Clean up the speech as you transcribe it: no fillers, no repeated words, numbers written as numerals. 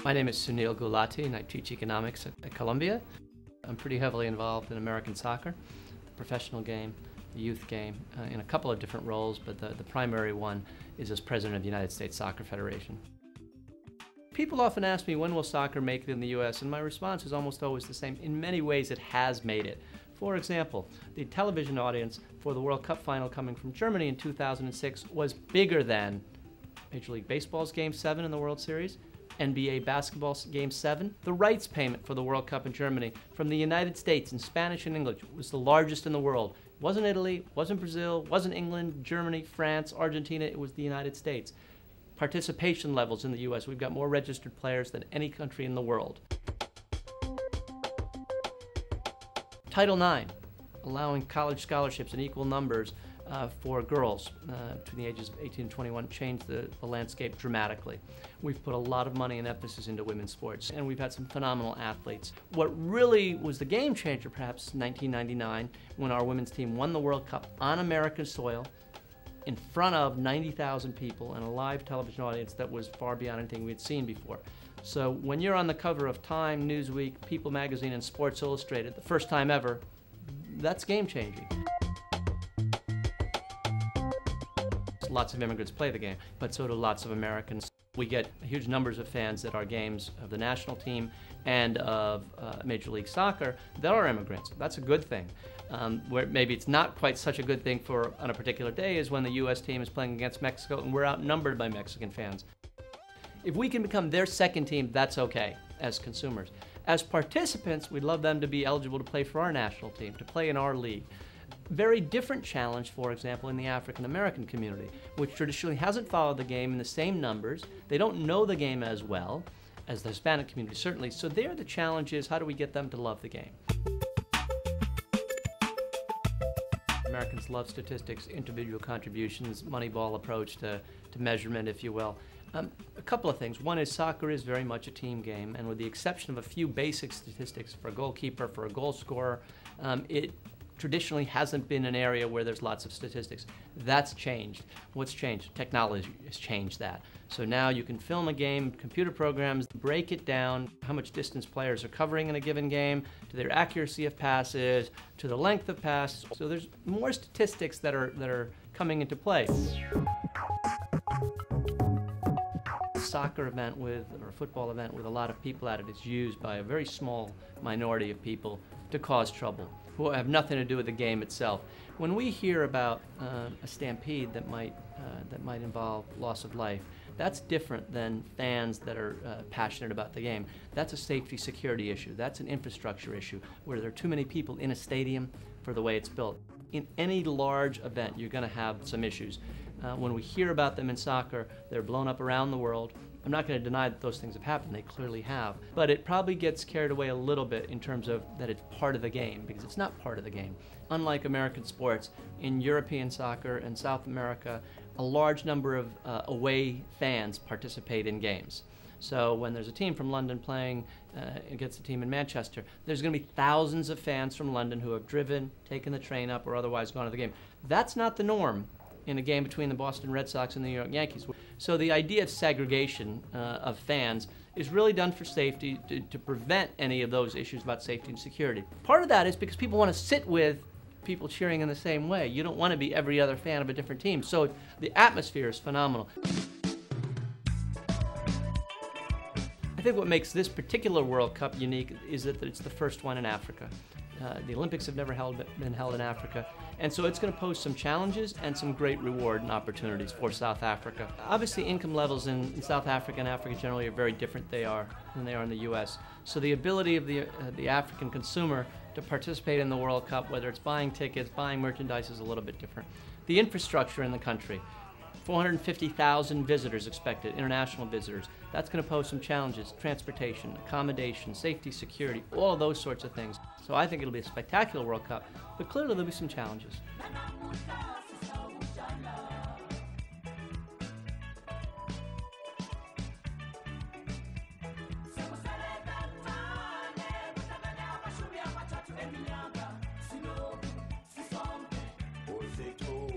My name is Sunil Gulati and I teach economics at Columbia. I'm pretty heavily involved in American soccer, the professional game, the youth game, in a couple of different roles, but the primary one is as president of the United States Soccer Federation. People often ask me, when will soccer make it in the U.S.? And my response is almost always the same. In many ways, it has made it. For example, the television audience for the World Cup final coming from Germany in 2006 was bigger than Major League Baseball's Game 7 in the World Series, NBA basketball's Game 7. The rights payment for the World Cup in Germany from the United States in Spanish and English was the largest in the world. It wasn't Italy, wasn't Brazil, wasn't England, Germany, France, Argentina, it was the United States. Participation levels in the U.S., we've got more registered players than any country in the world. Title IX, allowing college scholarships in equal numbers for girls between the ages of 18 and 21, changed the landscape dramatically. We've put a lot of money and emphasis into women's sports, and we've had some phenomenal athletes. What really was the game changer, perhaps, 1999, when our women's team won the World Cup on American soil, in front of 90,000 people and a live television audience that was far beyond anything we'd seen before. So when you're on the cover of Time, Newsweek, People magazine, and Sports Illustrated, the first time ever, that's game-changing. Lots of immigrants play the game, but so do lots of Americans. We get huge numbers of fans at our games of the national team and of Major League Soccer that are immigrants. That's a good thing. Where maybe it's not quite such a good thing for on a particular day is when the U.S. team is playing against Mexico and we're outnumbered by Mexican fans. If we can become their second team, that's okay as consumers. As participants, we'd love them to be eligible to play for our national team, to play in our league. Very different challenge, for example, in the African American community, which traditionally hasn't followed the game in the same numbers. They don't know the game as well as the Hispanic community, certainly. So there the challenge is, how do we get them to love the game? Americans love statistics, individual contributions, Moneyball approach to measurement, if you will. A couple of things. One is soccer is very much a team game, and with the exception of a few basic statistics for a goalkeeper, for a goal scorer, it traditionally hasn't been an area where there's lots of statistics. That's changed. What's changed? Technology has changed that. So now you can film a game, computer programs, break it down, how much distance players are covering in a given game, to their accuracy of passes, to the length of passes. So there's more statistics that are coming into play. A soccer event or a football event with a lot of people at it is used by a very small minority of people to cause trouble, who have nothing to do with the game itself. When we hear about a stampede that might involve loss of life, that's different than fans that are passionate about the game. That's a safety security issue. That's an infrastructure issue, where there are too many people in a stadium for the way it's built. In any large event, you're going to have some issues. When we hear about them in soccer, they're blown up around the world. I'm not going to deny that those things have happened, they clearly have. But it probably gets carried away a little bit in terms of that it's part of the game, because it's not part of the game. Unlike American sports, in European soccer and South America, a large number of away fans participate in games. So when there's a team from London playing against a team in Manchester, there's going to be thousands of fans from London who have driven, taken the train up, or otherwise gone to the game. That's not the norm in a game between the Boston Red Sox and the New York Yankees. So the idea of segregation of fans is really done for safety, to prevent any of those issues about safety and security. Part of that is because people want to sit with people cheering in the same way. You don't want to be every other fan of a different team. So the atmosphere is phenomenal. I think what makes this particular World Cup unique is that it's the first one in Africa. The Olympics have never been held in Africa, and so it's going to pose some challenges and some great reward and opportunities for South Africa. Obviously, income levels in South Africa and Africa generally are very different than they are in the U.S. So the ability of the African consumer to participate in the World Cup, whether it's buying tickets, buying merchandise, is a little bit different. The infrastructure in the country, 450,000 visitors expected, international visitors. That's going to pose some challenges: transportation, accommodation, safety, security, all of those sorts of things. So I think it'll be a spectacular World Cup, but clearly there'll be some challenges. Você